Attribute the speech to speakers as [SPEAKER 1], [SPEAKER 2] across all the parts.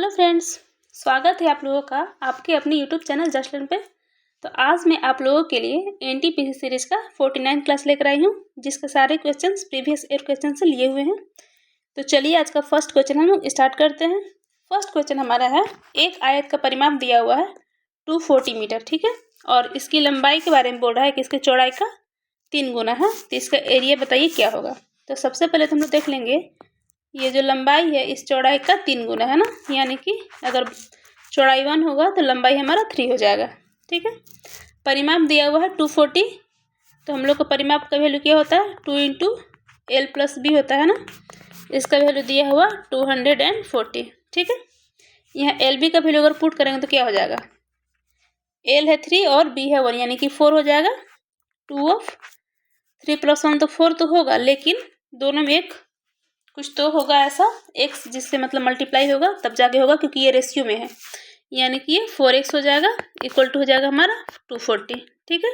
[SPEAKER 1] Hello friends, स्वागत है आप लोगों का आपके अपने यूट्यूब चैनल जस्ट लर्न पे। तो आज मैं आप लोगों के लिए एनटीपीसी सीरीज का 49 क्लास लेकर आई हूँ, जिसके सारे क्वेश्चंस प्रीवियस ईयर क्वेश्चन से लिए हुए हैं। तो चलिए आज का फर्स्ट क्वेश्चन हम लोग स्टार्ट करते हैं। फर्स्ट क्वेश्चन हमारा है, एक आयत का परिमाप दिया हुआ है 240 मीटर, ठीक है, और इसकी लंबाई के बारे में बोल रहा है कि इसकी चौड़ाई का 3 गुना है। तो इसका एरिया बताइए क्या होगा। तो सबसे पहले तो हम लोग देख लेंगे, ये जो लंबाई है इस चौड़ाई का 3 गुना है ना, यानी कि अगर चौड़ाई 1 होगा तो लंबाई हमारा 3 हो जाएगा, ठीक है। परिमाप दिया हुआ है 240, तो हम लोग को परिमाप का वैल्यू क्या होता है 2 इंटू एल प्लस बी होता है ना। इसका वैल्यू दिया हुआ 240, ठीक है। यहाँ एल बी का वैल्यू अगर पुट करेंगे तो क्या हो जाएगा, एल है 3 और बी है 1, यानी कि 4 हो जाएगा। 2 ऑफ 3 + 1 तो 4 तो होगा, लेकिन दोनों में एक कुछ तो होगा ऐसा x जिससे मतलब मल्टीप्लाई होगा तब जाके होगा, क्योंकि ये रेशियो में है, यानी कि ये 4x हो जाएगा, इक्वल टू हो जाएगा हमारा 240, ठीक है।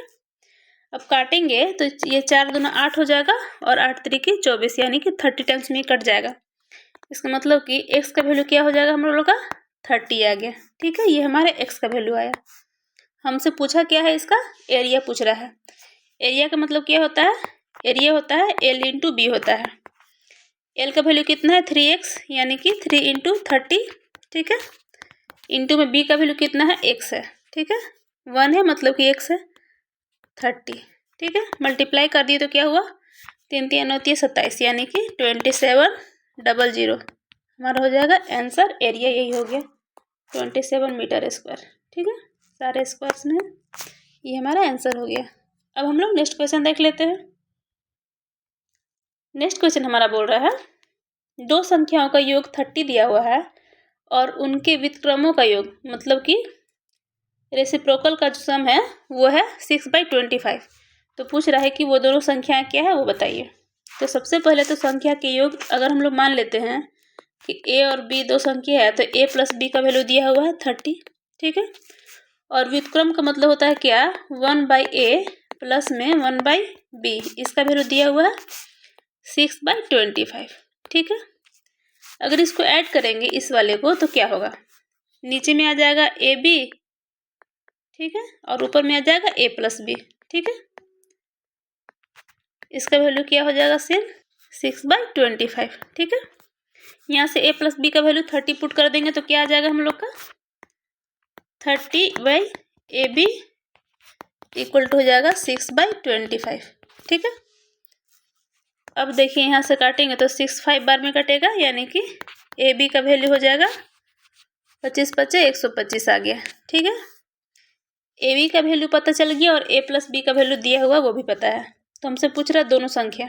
[SPEAKER 1] अब काटेंगे तो ये 4 दूना 8 हो जाएगा और 8 त्रिक 24, यानी कि 30 टाइम्स में कट जाएगा। इसका मतलब कि x का वैल्यू क्या हो जाएगा हम लोगों का 30 आ गया, ठीक है। ये हमारे x का वैल्यू आया। हमसे पूछा क्या है, इसका एरिया पूछ रहा है। एरिया का मतलब क्या होता है, एरिया होता है एल इंटू बी होता है। एल का वैल्यू कितना है 3x, यानी कि 3 इंटू 30, ठीक है। इंटू में बी का वैल्यू कितना है x है, ठीक है, 1 है मतलब कि x है 30, ठीक है। मल्टीप्लाई कर दिए तो क्या हुआ 3 3 9 27, यानी कि 2700 हमारा हो जाएगा आंसर। एरिया यही हो गया 27 मीटर स्क्वायर, ठीक है। सारे स्क्वायर्स में ये हमारा आंसर हो गया। अब हम लोग नेक्स्ट क्वेश्चन देख लेते हैं। नेक्स्ट क्वेश्चन हमारा बोल रहा है, दो संख्याओं का योग 30 दिया हुआ है और उनके व्युत्क्रमों का योग मतलब कि रेसिप्रोकल का जो सम है वो है 6/25। तो पूछ रहा है कि वो दोनों संख्याएं क्या है वो बताइए। तो सबसे पहले तो संख्या के योग अगर हम लोग मान लेते हैं कि a और b दो संख्या है, तो a + b का वैल्यू दिया हुआ है 30, ठीक है। और व्युत्क्रम का मतलब होता है क्या 1/a प्लस में 1/b, इसका वैल्यू दिया हुआ है 6/25, ठीक है। अगर इसको ऐड करेंगे इस वाले को तो क्या होगा, नीचे में आ जाएगा ए बी, ठीक है, और ऊपर में आ जाएगा a + b, ठीक है। इसका वैल्यू क्या हो जाएगा सेम 6/25, ठीक है। यहाँ से a + b का वैल्यू 30 पुट कर देंगे तो क्या आ जाएगा हम लोग का 30/ab इक्वल टू हो जाएगा 6/25, ठीक है। अब देखिए यहाँ से काटेंगे तो 6 5 बार में कटेगा, यानी कि ए बी का वैल्यू हो जाएगा 25 25 125 आ गया, ठीक है। ए बी का वैल्यू पता चल गया और a + b का वैल्यू दिया हुआ वो भी पता है। तो हमसे पूछ रहा है दोनों संख्या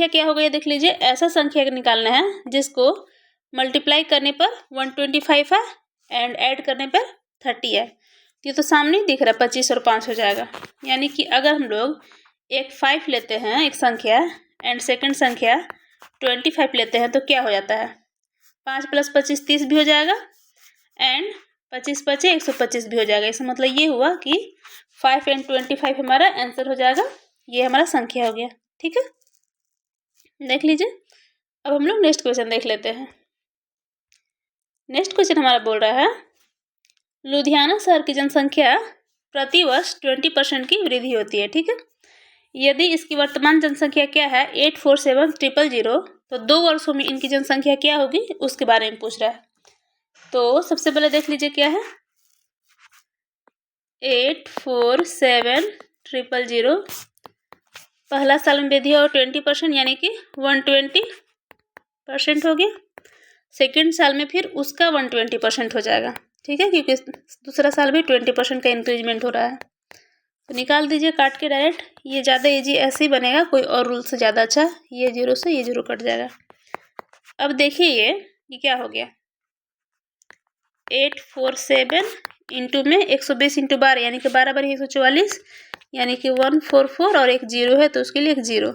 [SPEAKER 1] क्या हो गया, देख लीजिए। ऐसा संख्या निकालना है जिसको मल्टीप्लाई करने पर 125 है एंड ऐड करने पर 30 है। ये तो सामने ही दिख रहा है, 25 और 5 हो जाएगा। यानी कि अगर हम लोग एक 5 लेते हैं एक संख्या एंड सेकंड संख्या 25 लेते हैं तो क्या हो जाता है 5 + 25 30 भी हो जाएगा एंड 25 25 125 भी हो जाएगा। इसका मतलब ये हुआ कि 5 एंड 25 हमारा आंसर हो जाएगा। ये हमारा संख्या हो गया, ठीक है। देख लीजिए। अब हम लोग नेक्स्ट क्वेश्चन देख लेते हैं। नेक्स्ट क्वेश्चन हमारा बोल रहा है, लुधियाना शहर की जनसंख्या प्रतिवर्ष 20% की वृद्धि होती है, ठीक है। यदि इसकी वर्तमान जनसंख्या क्या है 847,000, तो 2 वर्षों में इनकी जनसंख्या क्या होगी उसके बारे में पूछ रहा है। तो सबसे पहले देख लीजिए क्या है 847,000, पहला साल में वृद्धि और 20%, यानी कि 120% हो गया। सेकेंड साल में फिर उसका 120% हो जाएगा, ठीक है, क्योंकि दूसरा साल भी 20% का इंक्रीजमेंट हो रहा है। तो निकाल दीजिए काट के डायरेक्ट, ये ज़्यादा इजी ऐसे ही बनेगा, कोई और रूल से ज़्यादा अच्छा। ये 0 से ये 0 कट जाएगा। अब देखिए ये क्या हो गया 847 इंटू में 120 इंटू 12, यानी कि 12 बार 144, यानी कि 144 और एक 0 है तो उसके लिए एक 0।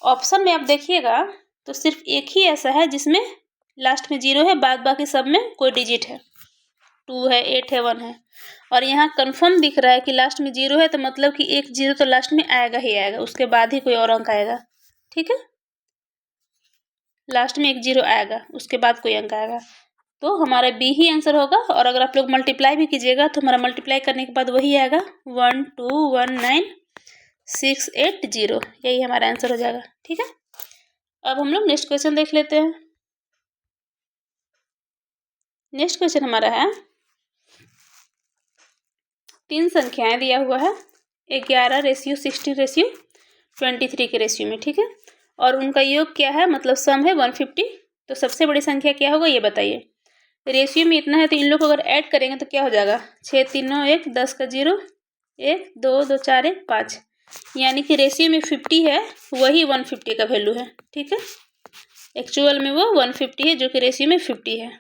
[SPEAKER 1] ऑप्शन में आप देखिएगा तो सिर्फ एक ही ऐसा है जिसमें लास्ट में 0 है, बाद बाकी सब में कोई डिजिट है, 2 है 8 है 1 है। और यहाँ कंफर्म दिख रहा है कि लास्ट में 0 है, तो मतलब कि एक 0 तो लास्ट में आएगा ही आएगा, उसके बाद ही कोई और अंक आएगा, ठीक है। लास्ट में एक 0 आएगा, उसके बाद कोई अंक आएगा। तो हमारा बी ही आंसर होगा। और अगर आप लोग मल्टीप्लाई भी कीजिएगा तो हमारा मल्टीप्लाई करने के बाद वही आएगा 1219680, यही हमारा आंसर हो जाएगा। ठीक है, अब हम लोग नेक्स्ट क्वेश्चन देख लेते हैं। नेक्स्ट क्वेश्चन हमारा है 3 संख्याएं दिया हुआ है 11:16:23 के रेशियो में। ठीक है, और उनका योग क्या है, मतलब सम है 150। तो सबसे बड़ी संख्या क्या होगा ये बताइए। रेशियो में इतना है तो इन लोग को अगर ऐड करेंगे तो क्या हो जाएगा, 6 3 9 1 10 का 0 1 2 2 4 1 5, यानी कि रेशियो में 50 है, वही 150 का वैल्यू है। ठीक है, एक्चुअल में वो 150 है जो कि रेशियो में 50 है।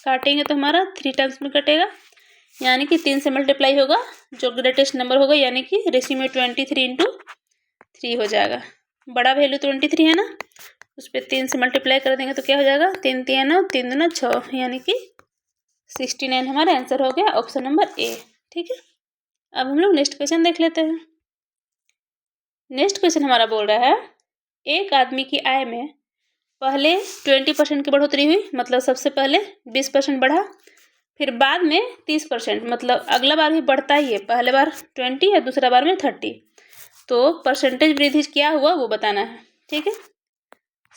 [SPEAKER 1] काटेंगे तो हमारा 3 टाइम्स में कटेगा, यानी कि 3 से मल्टीप्लाई होगा जो ग्रेटेस्ट नंबर होगा, यानी कि रेशियो में 23/3 हो जाएगा। बड़ा वैल्यू 23 है ना, उस पर 3 से मल्टीप्लाई कर देंगे तो क्या हो जाएगा, 3 3 9 3 2 6, यानी कि 69 हमारा आंसर हो गया, ऑप्शन नंबर ए। ठीक है, अब हम लोग नेक्स्ट क्वेश्चन देख लेते हैं। नेक्स्ट क्वेश्चन हमारा बोल रहा है एक आदमी की आय में पहले 20% की बढ़ोतरी हुई, मतलब सबसे पहले 20% बढ़ा, फिर बाद में 30%, मतलब अगला बार भी बढ़ता ही है, पहले बार 20 है, दूसरा बार में 30, तो परसेंटेज वृद्धि क्या हुआ वो बताना है। ठीक है,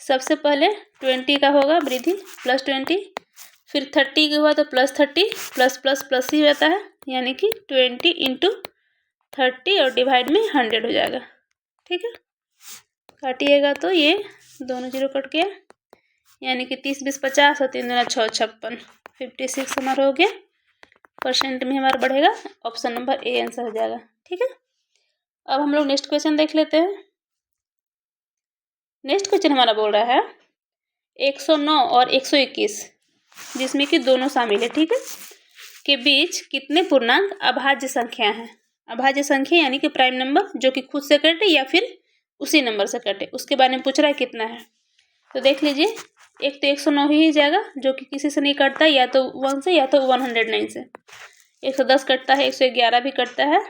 [SPEAKER 1] सबसे पहले 20 का होगा वृद्धि +20, फिर 30 का हुआ तो +30, प्लस प्लस प्लस ही रहता है, यानी कि 20 × 30 और डिवाइड में 100 हो जाएगा। ठीक है, काटिएगा तो ये दोनों 0 कट गया, यानी कि 30 20 50 और 3 दूना 6 56, 56 हमारा हो गया। परसेंट में हमारा बढ़ेगा, ऑप्शन नंबर ए आंसर हो जाएगा। ठीक है, अब हम लोग नेक्स्ट क्वेश्चन देख लेते हैं। नेक्स्ट क्वेश्चन हमारा बोल रहा है 109 और 121, जिसमें कि दोनों शामिल है, ठीक है, के बीच कितने पूर्णांक अभाज्य संख्या हैं। अभाज्य संख्या यानी कि प्राइम नंबर जो कि खुद से कटे या फिर उसी नंबर से कटे, उसके बारे में पूछ रहा है कितना है। तो देख लीजिए, एक तो 109 ही जाएगा जो कि किसी से नहीं कटता, या तो 1 से या तो 109 से। 110 कटता है, 111 भी कटता है,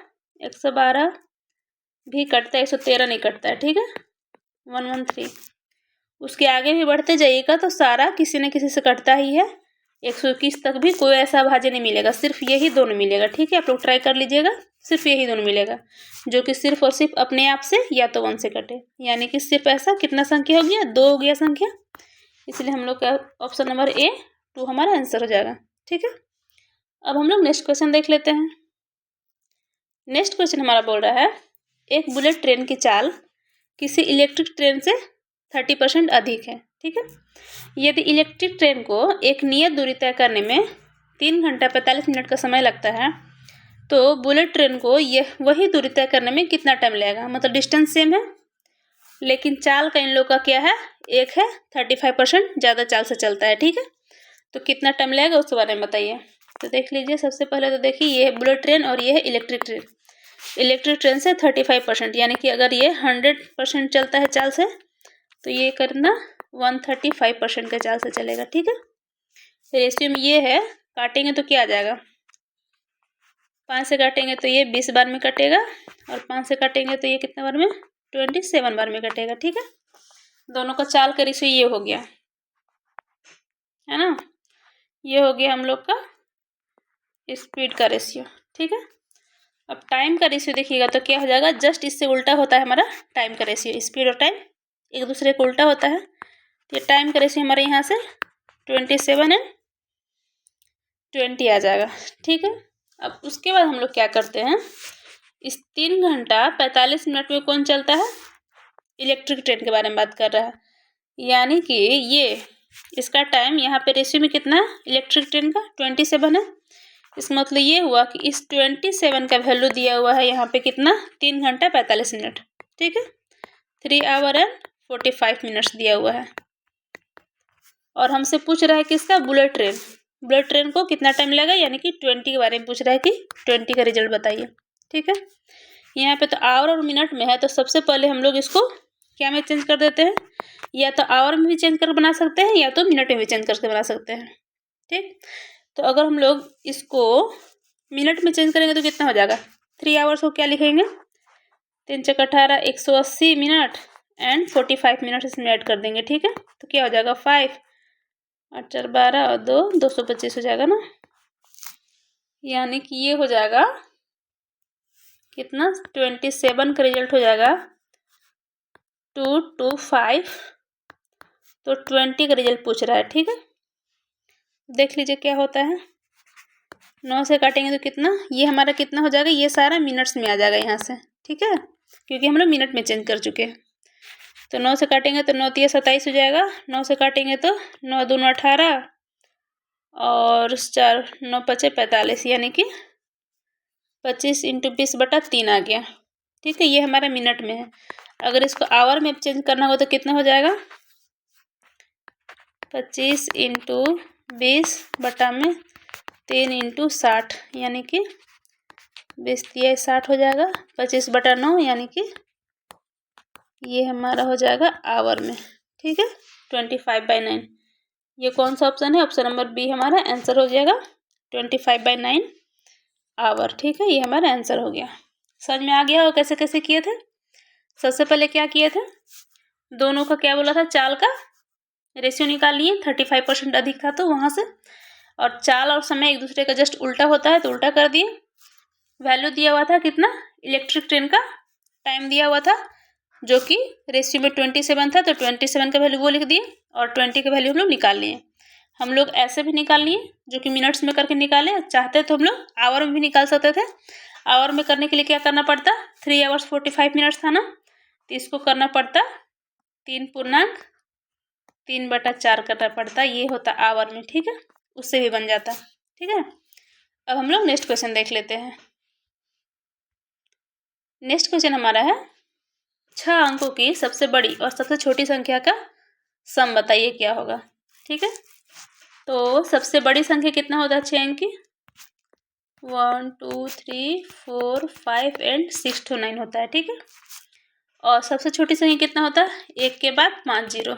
[SPEAKER 1] 112 भी कटता है, 113 नहीं कटता है। ठीक है, 113, उसके आगे भी बढ़ते जाइएगा तो सारा किसी न किसी से कटता ही है। 121 तक भी कोई ऐसा अभाज्य नहीं मिलेगा, सिर्फ यही दोनों मिलेगा। ठीक है, आप लोग ट्राई कर लीजिएगा, सिर्फ यही दोनों मिलेगा जो कि सिर्फ और सिर्फ अपने आप से या तो 1 से कटे, यानी कि सिर्फ ऐसा कितना संख्या हो गया, 2 हो गया संख्या, इसलिए हम लोग का ऑप्शन नंबर ए 2 हमारा आंसर हो जाएगा। ठीक है, अब हम लोग नेक्स्ट क्वेश्चन देख लेते हैं। नेक्स्ट क्वेश्चन हमारा बोल रहा है एक बुलेट ट्रेन की चाल किसी इलेक्ट्रिक ट्रेन से 30% अधिक है। ठीक है, यदि इलेक्ट्रिक ट्रेन को एक नियत दूरी तय करने में 3 घंटा 45 मिनट का समय लगता है, तो बुलेट ट्रेन को यह वही दूरी तय करने में कितना टाइम लगेगा। मतलब डिस्टेंस सेम है, लेकिन चाल का इन लोग का क्या है, एक है 35% ज़्यादा चाल से चलता है। ठीक है, तो कितना टाइम लगेगा उसके बारे में बताइए। तो देख लीजिए, सबसे पहले तो देखिए ये है बुलेट ट्रेन और ये है इलेक्ट्रिक ट्रेन। इलेक्ट्रिक ट्रेन से 35%, यानी कि अगर ये 100% चलता है चाल से, तो ये करना 135% के चाल से चलेगा। ठीक है, रेशियो में ये है, काटेंगे तो क्या आ जाएगा, 5 से काटेंगे तो ये 20 बार में कटेगा, और 5 से काटेंगे तो ये कितने बार में, 27 बार में कटेगा। ठीक है, दोनों का चाल का रेशियो ये हो गया है ना, ये हो गया हम लोग का स्पीड का रेशियो। ठीक है, अब टाइम का रेशियो देखिएगा तो क्या हो जाएगा, जस्ट इससे उल्टा होता है हमारा टाइम का रेशियो। स्पीड और टाइम एक दूसरे को उल्टा होता है, तो ये टाइम का रेशियो हमारे यहाँ से 27 और 20 आ जाएगा। ठीक है, अब उसके बाद हम लोग क्या करते हैं, इस 3 घंटा 45 मिनट में कौन चलता है, इलेक्ट्रिक ट्रेन के बारे में बात कर रहा है, यानी कि ये इसका टाइम यहाँ पे रेशियो में कितना है, इलेक्ट्रिक ट्रेन का 27 है। इस मतलब ये हुआ कि इस 27 का वैल्यू दिया हुआ है यहाँ पे कितना, 3 घंटा 45 मिनट। ठीक है, 3 आवर एंड 45 मिनट्स दिया हुआ है, और हमसे पूछ रहा है किसका, बुलेट ट्रेन। बुलेट ट्रेन को कितना टाइम लगेगा, यानी कि 20 के बारे में पूछ रहा है कि 20 का रिजल्ट बताइए। ठीक है, यहाँ पे तो आवर और मिनट में है, तो सबसे पहले हम लोग इसको क्या में चेंज कर देते हैं, या तो आवर में भी चेंज कर बना सकते हैं, या तो मिनट में भी चेंज करके बना सकते हैं। ठीक, तो अगर हम लोग इसको मिनट में चेंज करेंगे तो कितना हो जाएगा, 3 आवर्स को क्या लिखेंगे, 3 × 18 180 मिनट एंड 45 मिनट इसमें ऐड कर देंगे। ठीक है, तो क्या हो जाएगा 5 8 4 12 और 2 225 हो जाएगा ना, यानी कि ये हो जाएगा कितना 27 का रिजल्ट हो जाएगा 225, तो 20 का रिजल्ट पूछ रहा है। ठीक है, देख लीजिए क्या होता है। 9 से काटेंगे तो कितना, ये हमारा कितना हो जाएगा, ये सारा मिनट्स में आ जाएगा यहाँ से। ठीक है, क्योंकि हम लोग मिनट में चेंज कर चुके हैं। तो 9 से काटेंगे तो 9 3 27 हो जाएगा। 9 से काटेंगे तो 9 2 18 और 4 9 5 45, यानी कि 25 × 20/3 आ गया। ठीक है, ये हमारा मिनट में है। अगर इसको आवर में चेंज करना हो तो कितना हो जाएगा, 25 × 20/3 × 60, यानी कि 20 × 60 हो जाएगा। 25/9, यानी कि ये हमारा हो जाएगा आवर में। ठीक है, 25/9। ये कौन सा ऑप्शन है, ऑप्शन नंबर बी हमारा आंसर हो जाएगा 25/9 आवर। ठीक है, ये हमारा आंसर हो गया। समझ में आ गया हो कैसे कैसे किए थे। सबसे पहले क्या किए थे, दोनों का क्या बोला था, चाल का रेशियो निकाल लिए। 35% अधिक था तो वहाँ से, और चाल और समय एक दूसरे का जस्ट उल्टा होता है तो उल्टा कर दिए। वैल्यू दिया हुआ था कितना, इलेक्ट्रिक ट्रेन का टाइम दिया हुआ था जो कि रेशियो में 27 था, तो 27 का वैल्यू वो लिख दिए और 20 का वैल्यू हम लोग निकाल लिए। हम लोग ऐसे भी निकाल लिए जो कि मिनट्स में करके निकाले, चाहते तो हम लोग आवर में भी निकाल सकते थे। आवर में करने के लिए क्या करना पड़ता, 3 hours 45 minutes था ना, तो इसको करना पड़ता 3.3/4 करना पड़ता, ये होता आवर में। ठीक है, उससे भी बन जाता। ठीक है, अब हम लोग नेक्स्ट क्वेश्चन देख लेते हैं। नेक्स्ट क्वेश्चन हमारा है 6 अंकों की सबसे बड़ी और सबसे छोटी संख्या का सम बताइए क्या होगा। ठीक है, तो सबसे बड़ी संख्या कितना होता है 6 अंक की, 1 2 3 4 5 एंड 6 to 9 होता है। ठीक है, और सबसे छोटी संख्या कितना होता है, 1 के बाद 5 0,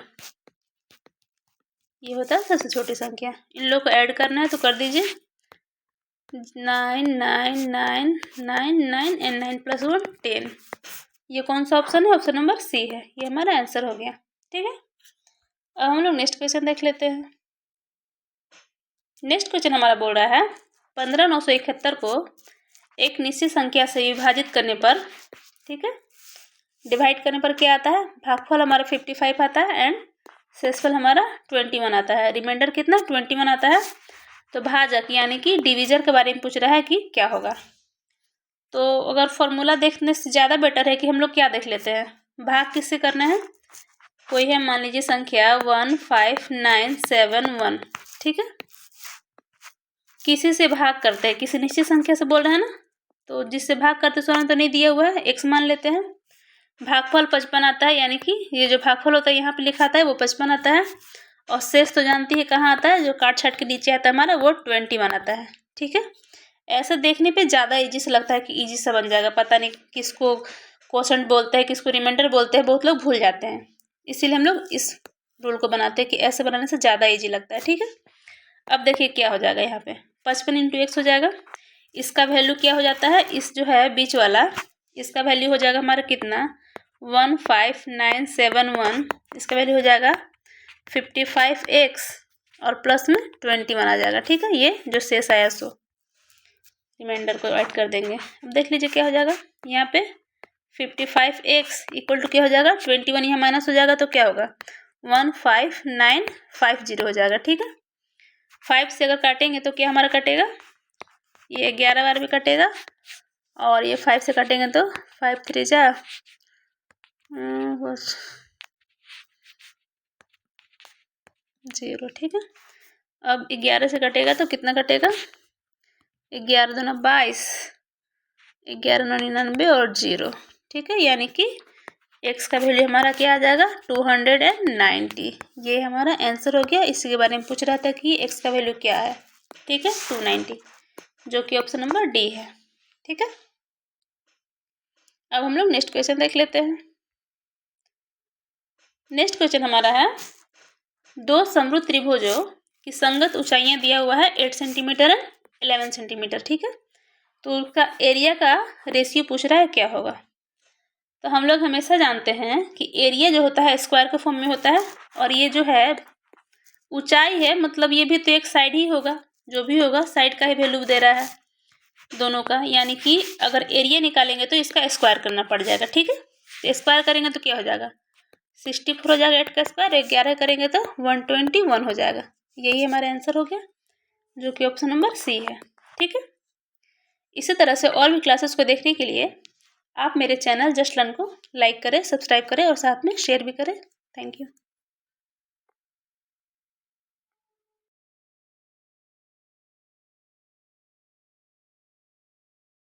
[SPEAKER 1] ये होता है सबसे छोटी संख्या। इन लोग को ऐड करना है तो कर दीजिए, 9 9 9 9 9 एंड 9 + 1 10। ये कौन सा ऑप्शन है, ऑप्शन नंबर सी है, ये हमारा आंसर हो गया। ठीक है, अब हम लोग नेक्स्ट क्वेश्चन देख लेते हैं। नेक्स्ट क्वेश्चन हमारा बोल रहा है 15,971 को एक निश्चित संख्या से विभाजित करने पर, ठीक है, डिवाइड करने पर क्या आता है, भागफल हमारा 55 आता है एंड शेषफल हमारा 21 आता है। रिमाइंडर कितना 21 आता है। तो भाजक यानी कि डिवीजर के बारे में पूछ रहा है कि क्या होगा। तो अगर फॉर्मूला देखने से ज़्यादा बेटर है कि हम लोग क्या देख लेते हैं, भाग किससे करना है। कोई है मान लीजिए संख्या 15971, ठीक है, किसी से भाग करते हैं, किसी निश्चित संख्या से बोल रहे हैं ना, तो जिससे भाग करते स्वर्ण तो नहीं दिया हुआ है, x मान लेते हैं। भागफल 55 आता है, यानी कि ये जो भागफल होता है यहाँ पे लिखा आता है वो 55 आता है, और शेष तो जानती है कहाँ आता है, जो काट छाट के नीचे आता है हमारा वो 21 आता है। ठीक है, ऐसा देखने पे ज़्यादा ईजी से लगता है कि ईजी सा बन जाएगा, पता नहीं किसको क्वोशंट बोलते हैं, किसको रिमाइंडर बोलते हैं, बहुत लोग भूल जाते हैं, इसीलिए हम लोग इस रूल को बनाते हैं कि ऐसे बनाने से ज़्यादा ईजी लगता है। ठीक है, अब देखिए क्या हो जाएगा, यहाँ पे 55 × x हो जाएगा। इसका वैल्यू क्या हो जाता है, इस जो है बीच वाला, इसका वैल्यू हो जाएगा हमारा कितना 15971, इसका वैल्यू हो जाएगा 55x और प्लस में 21 आ जाएगा। ठीक है, ये जो शेष आया सो रिमाइंडर को ऐड कर देंगे। अब देख लीजिए क्या हो जाएगा, यहाँ पे 55x इक्वल टू क्या हो जाएगा 21, यहाँ माइनस हो जाएगा तो क्या होगा 15950 हो जाएगा। ठीक है, 5 से अगर काटेंगे तो क्या हमारा कटेगा, ये 11 बार भी कटेगा, और ये 5 से काटेंगे तो 5 3 जा 0। ठीक है, अब 11 से कटेगा तो कितना कटेगा, 11 दूना 22, 11 9 99 और 0। ठीक है, यानी कि x का वैल्यू हमारा क्या आ जाएगा 290। ये हमारा आंसर हो गया। इसी के बारे में पूछ रहा था कि x का वैल्यू क्या है। ठीक है, 290, जो कि ऑप्शन नंबर डी है। ठीक है, अब हम लोग नेक्स्ट क्वेश्चन देख लेते हैं। नेक्स्ट क्वेश्चन हमारा है 2 समरूप त्रिभुजों की संगत ऊंचाइयां दिया हुआ है 8 सेंटीमीटर एंड 11 सेंटीमीटर। ठीक है, तो उसका एरिया का रेशियो पूछ रहा है क्या होगा। तो हम लोग हमेशा जानते हैं कि एरिया जो होता है स्क्वायर के फॉर्म में होता है, और ये जो है ऊंचाई है मतलब ये भी तो एक साइड ही होगा, जो भी होगा साइड का ही वैल्यू दे रहा है दोनों का, यानी कि अगर एरिया निकालेंगे तो इसका स्क्वायर करना पड़ जाएगा। ठीक है, तो स्क्वायर करेंगे तो क्या हो जाएगा 64 हो जाएगा 8 का स्क्वायर, 11 करेंगे तो 121 हो जाएगा। यही हमारा आंसर हो गया, जो कि ऑप्शन नंबर सी है। ठीक है, इसी तरह से और भी क्लासेस को देखने के लिए आप मेरे चैनल जस्ट लर्न को लाइक करें, सब्सक्राइब करें और साथ में शेयर भी करें। Thank you.